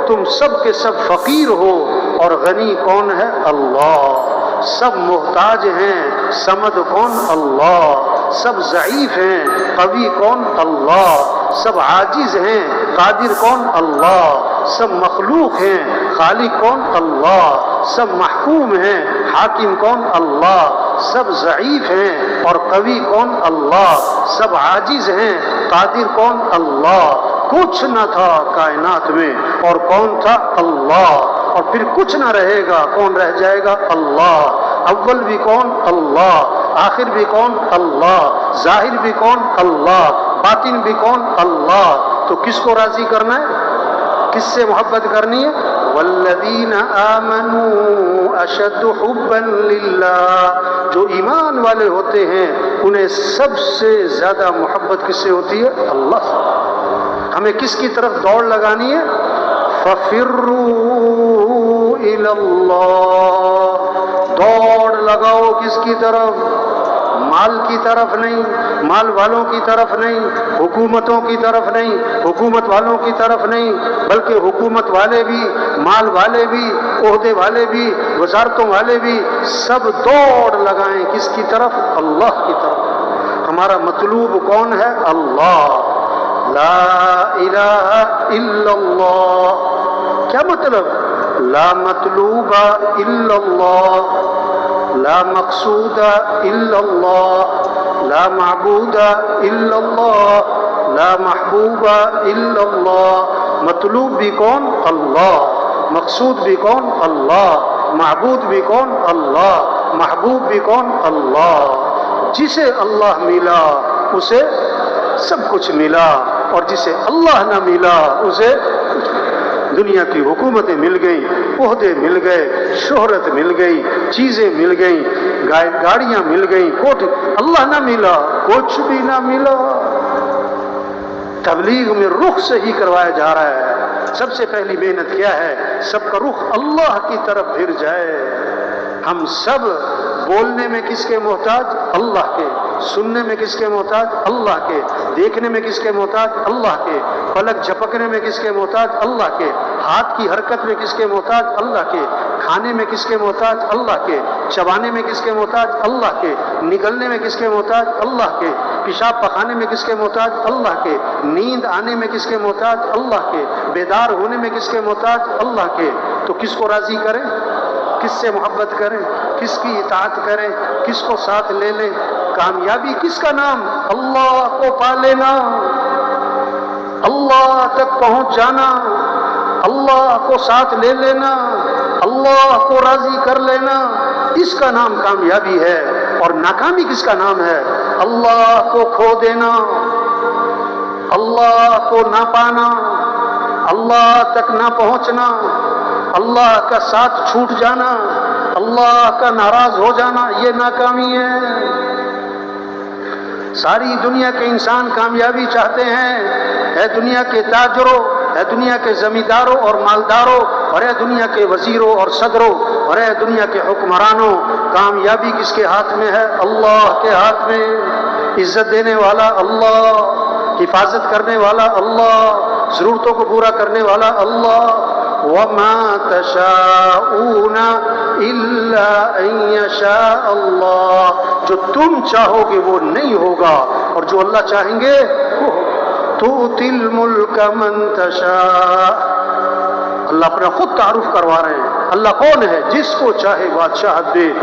تم سب کے سب فقیر ہو، اور غنی کون ہے؟ اللہ۔ سب محتاج ہیں، صمد کون؟ اللہ۔ سب ضعیف ہیں، قوی کون؟ اللہ۔ سب عاجز ہیں، قادر کون؟ اللہ۔ سب مخلوق ہیں، خالق کون؟ اللہ۔ سب محکوم ہیں، حاکم کون؟ اللہ۔ سب ضعیف ہیں اور قوی کون؟ اللہ۔ سب عاجز ہیں، قادر کون؟ اللہ۔ کچھ نہ تھا کائنات میں، اور کون تھا؟ اللہ۔ اور پھر کچھ نہ رہے گا، کون رہ جائے گا؟ اللہ۔ اول بھی کون؟ اللہ۔ آخر بھی کون؟ اللہ۔ ظاہر بھی کون؟ اللہ۔ باطن بھی کون؟ اللہ۔ تو کس کو راضی کرنا ہے؟ کس سے محبت کرنی ہے؟ والذین آمنوا اشد حبا للہ، جو ایمان والے ہوتے ہیں انہیں سب سے زیادہ محبت کس سے ہوتی ہے؟ اللہ سے۔ ہمیں کس کی طرف دوڑ لگانی ہے؟ فَفِرُّوا إِلَى اللَّهِ، دوڑ لگاؤ کس کی طرف؟ مال کی طرف نہیں، مال والوں کی طرف نہیں، حکومتوں کی طرف نہیں، حکومت والوں کی طرف نہیں، بلکہ حکومت والے بھی، مال والے بھی، عہدے والے بھی، وزارتوں والے بھی، سب دوڑ لگائیں کس کی طرف؟ اللہ کی طرف۔ ہمارا مطلوب کون ہے؟ اللہ۔ لا الہ الا اللہ۔ کیا مطلب؟ لا مطلوب الا اللہ، لا مقصود الا اللہ، لا معبود الا اللہ، لا محبوب الا اللہ۔ مطلوب بھی کون؟ اللہ۔ مقصود بھی کون؟ اللہ۔ معبود بھی کون؟ اللہ۔ محبوب بھی کون؟ اللہ۔ جسے اللہ ملا اسے سب کچھ ملا، اور جسے اللہ نہ ملا اسے دنیا کی حکومتیں مل گئیں، عہدے مل گئے، شہرت مل گئی، چیزیں مل گئیں، گاڑیاں مل گئیں، اللہ نہ ملا کچھ بھی نہ ملا۔ تبلیغ میں رخ صحیح کروایا جا رہا ہے۔ سب سے پہلی محنت کیا ہے؟ سب کا رخ اللہ کی طرف پھر جائے۔ ہم سب بولنے میں کس کے محتاج؟ اللہ کے۔ سننے میں کس کے محتاج؟ اللہ کے۔ دیکھنے میں کس کے محتاج؟ اللہ کے۔ پلک جھپکنے میں کس کے محتاج؟ اللہ کے۔ ہاتھ کی حرکت میں کس کے محتاج؟ اللہ کے۔ کھانے میں کس کے محتاج؟ اللہ کے۔ چبانے میں کس کے محتاج؟ اللہ کے۔ نگلنے میں کس کے محتاج؟ اللہ کے۔ پیشاب پخانے میں کس کے محتاج؟ اللہ کے۔ نیند آنے میں کس کے محتاج؟ اللہ کے۔ بیدار ہونے میں کس کے محتاج؟ اللہ کے۔ تو کس کو راضی کریں؟ کس سے محبت کریں؟ کس کی اطاعت کریں؟ کس کو ساتھ لے لیں؟ کامیابی کس کا نام؟ اللہ کو پا لینا، اللہ تک پہنچ جانا، اللہ کو ساتھ لے لینا، اللہ کو راضی کر لینا، اس کا نام کامیابی ہے۔ اور ناکامی کس کا نام ہے؟ اللہ کو کھو دینا، اللہ کو نہ پانا، اللہ تک نہ پہنچنا، اللہ کا ساتھ چھوٹ جانا، اللہ کا ناراض ہو جانا، یہ ناکامی ہے۔ ساری دنیا کے انسان کامیابی چاہتے ہیں، اے دنیا کے تاجروں، اے دنیا کے زمینداروں اور مالداروں، اور اے دنیا کے وزیروں اور صدروں، اور اے دنیا کے حکمرانوں، کامیابی کس کے ہاتھ میں ہے؟ اللہ کے ہاتھ میں۔ عزت دینے والا اللہ، حفاظت کرنے والا اللہ، ضرورتوں کو پورا کرنے والا اللہ۔ وَمَا تَشَاءُونَ إِلَّا أَن يَشَاءَ اللَّهُ، جو تم چاہو گے وہ نہیں ہوگا، اور جو اللہ چاہیں گے وہ ہوگا۔ تُؤْتِي الْمُلْكَ مَن تَشَاءُ، اللہ اپنا خود تعارف کروا رہے ہیں۔ اللہ کون ہے؟ جس کو چاہے بادشاہت دے۔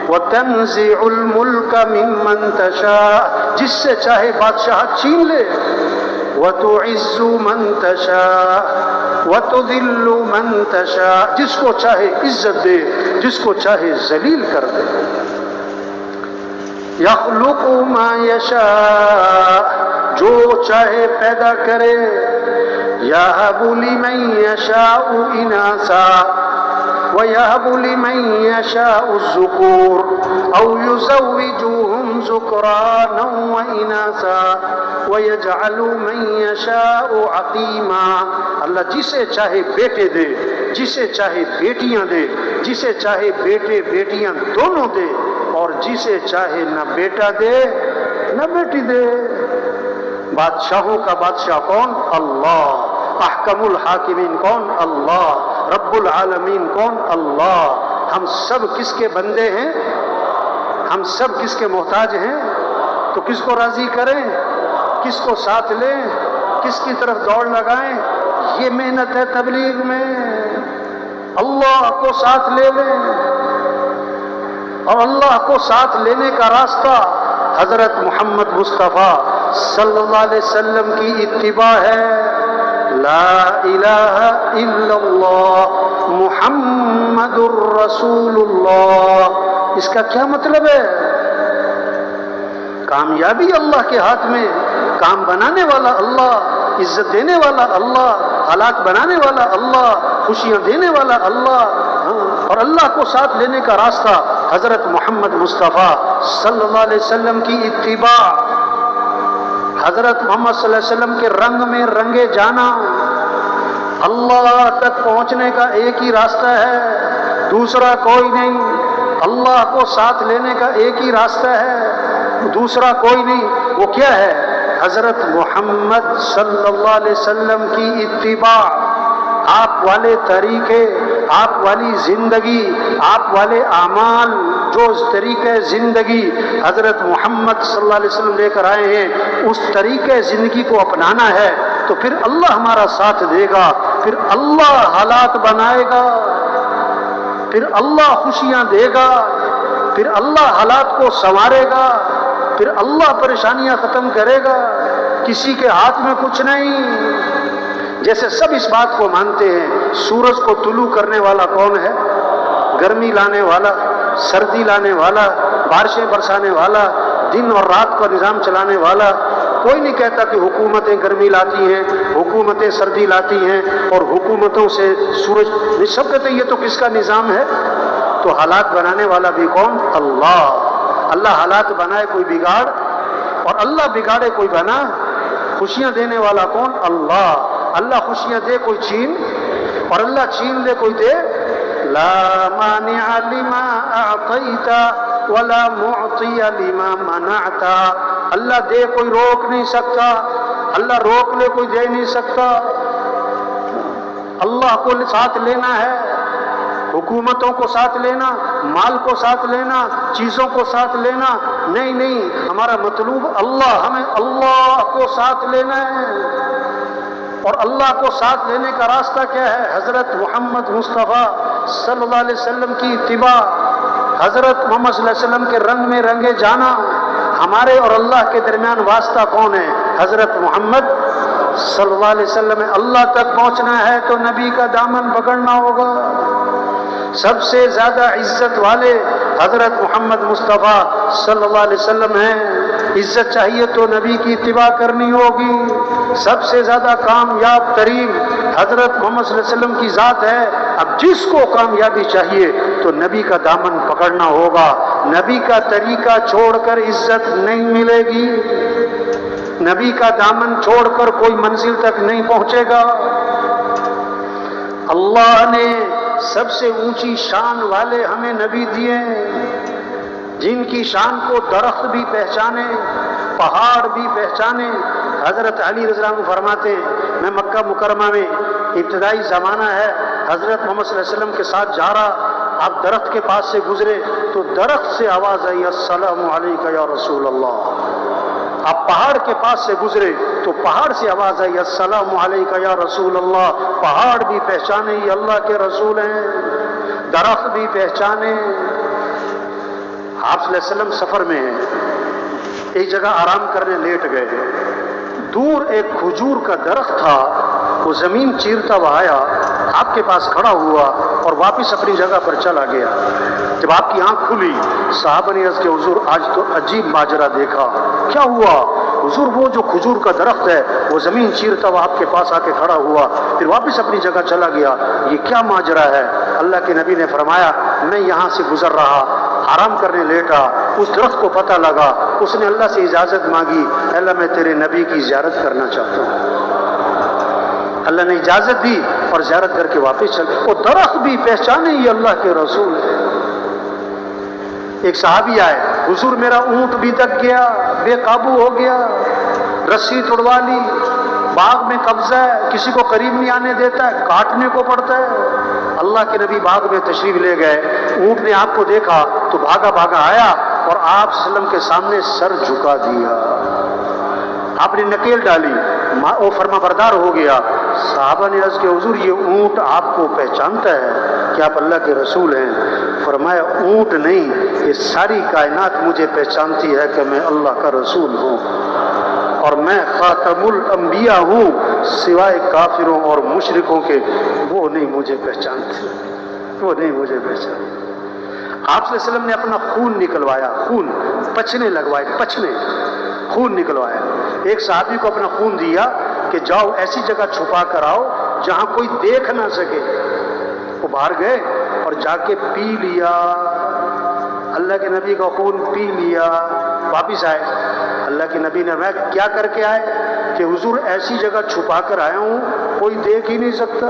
وَتَنزِعُ الْمُلْكَ مِمَّن تَشَاءُ، جس سے چاہے بادشاہت چھین لے۔ وَتُعِزُّ مَن تَشَاءُ وَتُذِلُّ مَن تَشَاءُ، جس کو چاہے عزت دے، جس کو چاہے ذلیل کر دے۔ يَخْلُقُ مَا يَشَاءُ، جو چاہے پیدا کرے۔ يَهَبُ لِمَن يَشَاءُ إِنَاثًا وَيَهَبُ لِمَن يَشَاءُ الذُّكُورَ أَوْ يُزَوِّجُهُمْ ذُكْرَانًا وَإِنَاثًا وَيَجْعَلُ مَن يَشَاءُ عَقِيمًا، اللہ جسے چاہے بیٹے دے، جسے چاہے بیٹیاں دے، جسے چاہے بیٹے بیٹیاں دونوں دے، اور جسے چاہے نہ بیٹا دے نہ بیٹی دے۔ بادشاہوں کا بادشاہ کون؟ اللہ۔ احکم الحاکمین کون؟ اللہ۔ رب العالمین کون؟ اللہ۔ ہم سب کس کے بندے ہیں؟ ہم سب کس کے محتاج ہیں؟ تو کس کو راضی کریں؟ کس کو ساتھ لیں؟ کس کی طرف دوڑ لگائیں؟ یہ محنت ہے تبلیغ میں۔ اللہ کو ساتھ لے لیں، اور اللہ کو ساتھ لینے کا راستہ حضرت محمد مصطفیٰ صلی اللہ علیہ وسلم کی اتباع ہے۔ لا الہ الا اللہ محمد الرسول اللہ۔ اس کا کیا مطلب ہے؟ کامیابی اللہ کے ہاتھ میں، کام بنانے والا اللہ، عزت دینے والا اللہ، حالات بنانے والا اللہ، خوشیاں دینے والا اللہ، اور اللہ کو ساتھ لینے کا راستہ حضرت محمد مصطفیٰ صلی اللہ علیہ وسلم کی اتباع، حضرت محمد صلی اللہ علیہ وسلم کے رنگ میں رنگے جانا۔ اللہ تک پہنچنے کا ایک ہی راستہ ہے، دوسرا کوئی نہیں۔ اللہ کو ساتھ لینے کا ایک ہی راستہ ہے، دوسرا کوئی نہیں۔ وہ کیا ہے؟ حضرت محمد صلی اللہ علیہ وسلم کی اتباع، آپ والے طریقے، آپ والی زندگی، آپ والے اعمال، جو طریقے زندگی حضرت محمد صلی اللہ علیہ وسلم لے کر آئے ہیں، اس طریقے زندگی کو اپنانا ہے تو پھر اللہ ہمارا ساتھ دے گا، پھر اللہ حالات بنائے گا، پھر اللہ خوشیاں دے گا، پھر اللہ حالات کو سنوارے گا، پھر اللہ پریشانیاں ختم کرے گا۔ کسی کے ہاتھ میں کچھ نہیں۔ جیسے سب اس بات کو مانتے ہیں، سورج کو طلوع کرنے والا کون ہے؟ گرمی لانے والا، سردی لانے والا، بارشیں برسانے والا، دن اور رات کا نظام چلانے والا۔ کوئی نہیں کہتا کہ حکومتیں گرمی لاتی ہیں، حکومتیں سردی لاتی ہیں، اور حکومتوں سے سورج، سب کہتے ہیں یہ تو کس کا نظام ہے؟ تو حالات بنانے والا بھی کون؟ اللہ۔ اللہ حالات بنائے کوئی بگاڑ، اور اللہ بگاڑے کوئی بنا۔ خوشیاں دینے والا کون؟ اللہ۔ اللہ خوشیاں دے کوئی چھین، اور اللہ چھین دے کوئی دے۔ لا مانع لما اعطیت ولا معطی لما منعت۔ اللہ دے کوئی روک نہیں سکتا، اللہ روک لے کوئی دے نہیں سکتا۔ اللہ کو ساتھ لینا ہے، حکومتوں کو ساتھ لینا، مال کو ساتھ لینا، چیزوں کو ساتھ لینا نہیں، نہیں۔ ہمارا مطلوب اللہ، ہمیں اللہ کو ساتھ لینا ہے، اور اللہ کو ساتھ لینے کا راستہ کیا ہے؟ حضرت محمد مصطفیٰ صلی اللہ علیہ وسلم کی اتباع، حضرت محمد صلی اللہ علیہ وسلم کے رنگ میں رنگے جانا۔ ہمارے اور اللہ کے درمیان واسطہ کون ہے؟ حضرت محمد صلی اللہ علیہ وسلم۔ اللہ تک پہنچنا ہے تو نبی کا دامن پکڑنا ہوگا۔ سب سے زیادہ عزت والے حضرت محمد مصطفیٰ صلی اللہ علیہ وسلم ہیں۔ عزت چاہیے تو نبی کی اتباع کرنی ہوگی۔ سب سے زیادہ کامیاب ترین حضرت محمد صلی اللہ علیہ وسلم کی ذات ہے۔ اب جس کو کامیابی چاہیے تو نبی کا دامن پکڑنا ہوگا۔ نبی کا طریقہ چھوڑ کر عزت نہیں ملے گی، نبی کا دامن چھوڑ کر کوئی منزل تک نہیں پہنچے گا۔ اللہ نے سب سے اونچی شان والے ہمیں نبی دیے ہیں، جن کی شان کو درخت بھی پہچانے، پہاڑ بھی پہچانے۔ حضرت علی رضی اللہ عنہ فرماتے ہیں، میں مکہ مکرمہ میں ابتدائی زمانہ ہے، حضرت محمد صلی اللہ علیہ وسلم کے ساتھ جا رہا، آپ درخت کے پاس سے گزرے تو درخت سے آواز آئی، السلام علیکم یا رسول اللہ۔ آپ پہاڑ کے پاس سے گزرے تو پہاڑ سے آواز آئی، السلام علیکم یا رسول اللہ۔ پہاڑ بھی پہچانے یہ اللہ کے رسول ہیں، درخت بھی پہچانے۔ آپ صلی اللہ علیہ وسلم سفر میں ہیں، ایک جگہ آرام کرنے لیٹ گئے، دور ایک کھجور کا درخت تھا، وہ زمین چیرتا ہوا آیا، آپ کے پاس کھڑا ہوا اور واپس اپنی جگہ پر چلا گیا۔ جب آپ کی آنکھ کھلی، صحابہ نے عرض کیا، حضور آج تو عجیب ماجرا دیکھا۔ کیا ہوا؟ حضور وہ جو کھجور کا درخت ہے وہ زمین چیرتا ہوا آپ کے پاس آ کے کھڑا ہوا، پھر واپس اپنی جگہ چلا گیا، یہ کیا ماجرا ہے؟ اللہ کے نبی نے فرمایا، میں یہاں سے گزر رہا، آرام کرنے لیٹا، اس درخت کو پتہ لگا، اس نے اللہ سے اجازت مانگی، اللہ میں تیرے نبی کی زیارت کرنا چاہتا ہوں۔ اللہ نے اجازت دی اور زیارت کر کے واپس چل۔ وہ درخت بھی پہچانے یہ اللہ کے رسول ہے۔ ایک صحابی آئے، حضور میرا اونٹ بھی دب گیا، بے قابو ہو گیا، رسی توڑوا لی، باغ میں قبضہ ہے، کسی کو قریب نہیں آنے دیتا ہے، کاٹنے کو پڑتا ہے۔ اللہ کے نبی باغ میں تشریف لے گئے، اونٹ نے آپ کو دیکھا تو بھاگا بھاگا آیا اور آپ صلی اللہ علیہ وسلم کے سامنے سر جھکا دیا، آپ نے نکیل ڈالی، وہ فرما بردار ہو گیا۔ صحابہ نے عرض کہ حضور یہ اونٹ آپ کو پہچانتا ہے کہ آپ اللہ کے رسول ہیں؟ فرمایا اونٹ نہیں، یہ ساری کائنات مجھے پہچانتی ہے کہ میں اللہ کا رسول ہوں اور میں خاتم الانبیاء ہوں، سوائے کافروں اور مشرکوں کے وہ نہیں مجھے پہچانتے، وہ نہیں مجھے پہچانتے۔ آپ صلی اللہ علیہ وسلم نے اپنا خون نکلوایا، خون پچنے لگوائے، پچنے خون نکلوایا۔ ایک صحابی کو اپنا خون دیا کہ جاؤ ایسی جگہ چھپا کر آؤ جہاں کوئی دیکھ نہ سکے۔ وہ باہر گئے اور جا کے پی لیا، اللہ کے نبی کا خون پی لیا، واپس آئے۔ اللہ کے نبی نے فرمایا کیا کر کے آئے؟ کہ حضور ایسی جگہ چھپا کر آیا ہوں کوئی دیکھ ہی نہیں سکتا۔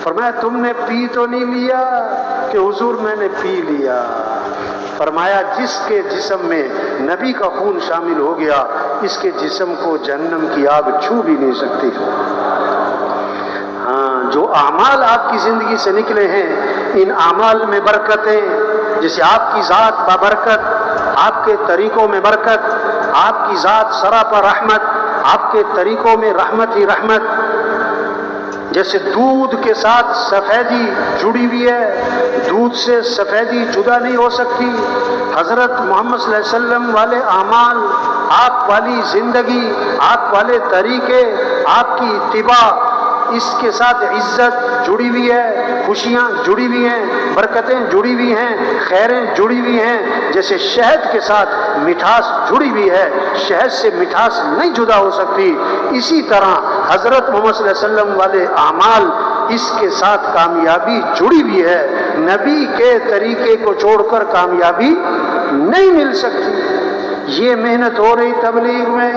فرمایا تم نے پی تو نہیں لیا؟ کہ حضور میں نے پی لیا۔ فرمایا جس کے جسم میں نبی کا خون شامل ہو گیا اس کے جسم کو جہنم کی آگ چھو بھی نہیں سکتی۔ ہاں، جو اعمال آپ کی زندگی سے نکلے ہیں ان اعمال میں برکتیں، جیسے آپ کی ذات بابرکت، آپ کے طریقوں میں برکت، آپ کی ذات سراپا رحمت، آپ کے طریقوں میں رحمت ہی رحمت۔ جیسے دودھ کے ساتھ سفیدی جڑی ہوئی ہے، دودھ سے سفیدی جدا نہیں ہو سکتی۔ حضرت محمد صلی اللہ علیہ وسلم والے اعمال، آپ والی زندگی، آپ والے طریقے، آپ کی اتباع، اس کے ساتھ عزت جڑی ہوئی ہے، خوشیاں جڑی ہوئی ہیں، برکتیں جڑی ہوئی ہیں، خیریں جڑی ہوئی ہیں۔ جیسے شہد کے ساتھ مٹھاس جڑی ہوئی ہے، شہد سے مٹھاس نہیں جدا ہو سکتی، اسی طرح حضرت محمد صلی اللہ علیہ وسلم والے اعمال اس کے ساتھ کامیابی جڑی ہوئی ہے۔ نبی کے طریقے کو چھوڑ کر کامیابی نہیں مل سکتی۔ یہ محنت ہو رہی تبلیغ میں،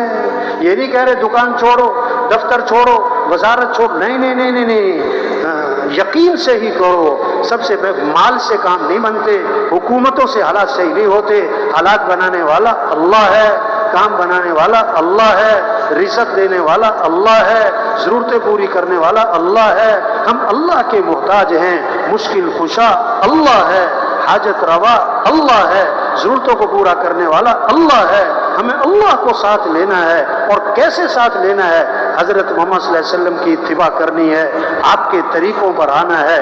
یہ نہیں کہہ رہے دکان چھوڑو، دفتر چھوڑو، وزارت چھوڑو، نہیں نہیں نہیں نہیں نہیں، یقین سے ہی کرو۔ سب سے مال سے کام نہیں بنتے، حکومتوں سے حالات صحیح نہیں ہوتے، حالات بنانے والا اللہ ہے، کام بنانے والا اللہ ہے، رزق دینے والا اللہ ہے، ضرورتیں پوری کرنے والا اللہ ہے۔ ہم اللہ کے محتاج ہیں، مشکل کشا اللہ ہے، حاجت روا اللہ ہے، ضرورتوں کو پورا کرنے والا اللہ ہے۔ ہمیں اللہ کو ساتھ لینا ہے، اور کیسے ساتھ لینا ہے؟ حضرت محمد صلی اللہ علیہ وسلم کی اتباع کرنی ہے، آپ کے طریقوں پر آنا ہے۔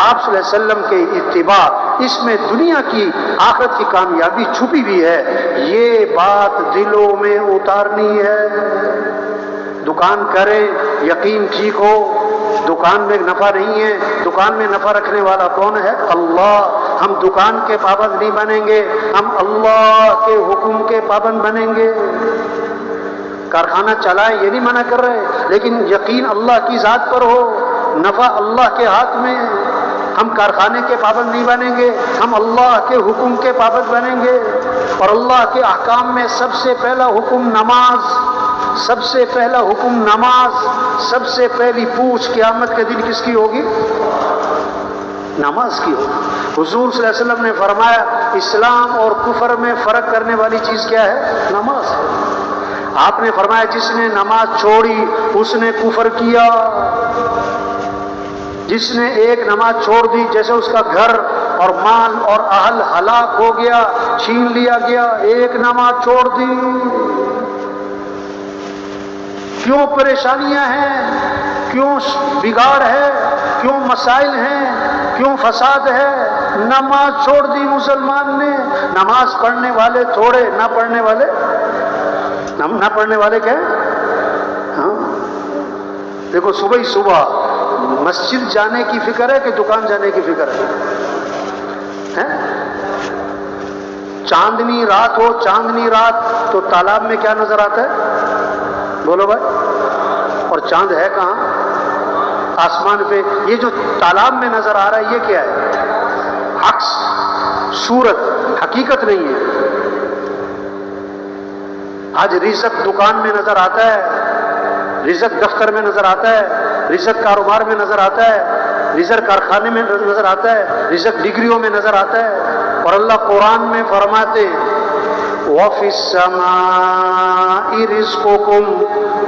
آپ صلی اللہ علیہ وسلم کی اتباع، اس میں دنیا کی آخرت کی کامیابی چھپی ہوئی ہے، یہ بات دلوں میں اتارنی ہے۔ دکان کریں، یقین ٹھیک ہو، دکان میں نفع نہیں ہے، دکان میں نفع رکھنے والا کون ہے؟ اللہ۔ ہم دکان کے پابند نہیں بنیں گے، ہم اللہ کے حکم کے پابند بنیں گے۔ کارخانہ چلائیں یہ نہیں منع کر رہے، لیکن یقین اللہ کی ذات پر ہو، نفع اللہ کے ہاتھ میں۔ ہم کارخانے کے پابند نہیں بنیں گے، ہم اللہ کے حکم کے پابند بنیں گے۔ اور اللہ کے احکام میں سب سے پہلا حکم نماز، سب سے پہلا حکم نماز، سب سے پہلی پوچھ قیامت کے دن کس کی ہوگی؟ نماز کی ہوگی۔ حضور صلی اللہ علیہ وسلم نے فرمایا اسلام اور کفر میں فرق کرنے والی چیز کیا ہے؟ نماز ہے۔ آپ نے فرمایا جس نے نماز چھوڑی اس نے کفر کیا، جس نے ایک نماز چھوڑ دی جیسے اس کا گھر اور مال اور اہل ہلاک ہو گیا، چھین لیا گیا، ایک نماز چھوڑ دی۔ کیوں پریشانیاں ہیں، کیوں بگاڑ ہے، کیوں مسائل ہیں، کیوں فساد ہے؟ نماز چھوڑ دی مسلمان نے۔ نماز پڑھنے والے تھوڑے، نہ پڑھنے والے، نہ پڑھنے والے کیا؟ ہاں دیکھو، صبح ہی صبح مسجد جانے کی فکر ہے کہ دکان جانے کی فکر ہے؟ چاندنی رات ہو، چاندنی رات تو تالاب میں کیا نظر آتا ہے؟ بولو بھائی۔ اور چاند ہے کہاں؟ آسمان پہ۔ یہ جو تالاب میں نظر آ رہا ہے یہ کیا ہے؟ عکس، صورت، حقیقت نہیں ہے۔ آج رزق دکان میں نظر آتا ہے، رزق دفتر میں نظر آتا ہے، رزق کاروبار میں نظر آتا ہے، رزق کارخانے میں نظر آتا ہے، رزق ڈگریوں میں نظر آتا ہے۔ اور اللہ قرآن میں فرماتے ہیں وَفِي السَّمَاءِ رِزْقُكُمْ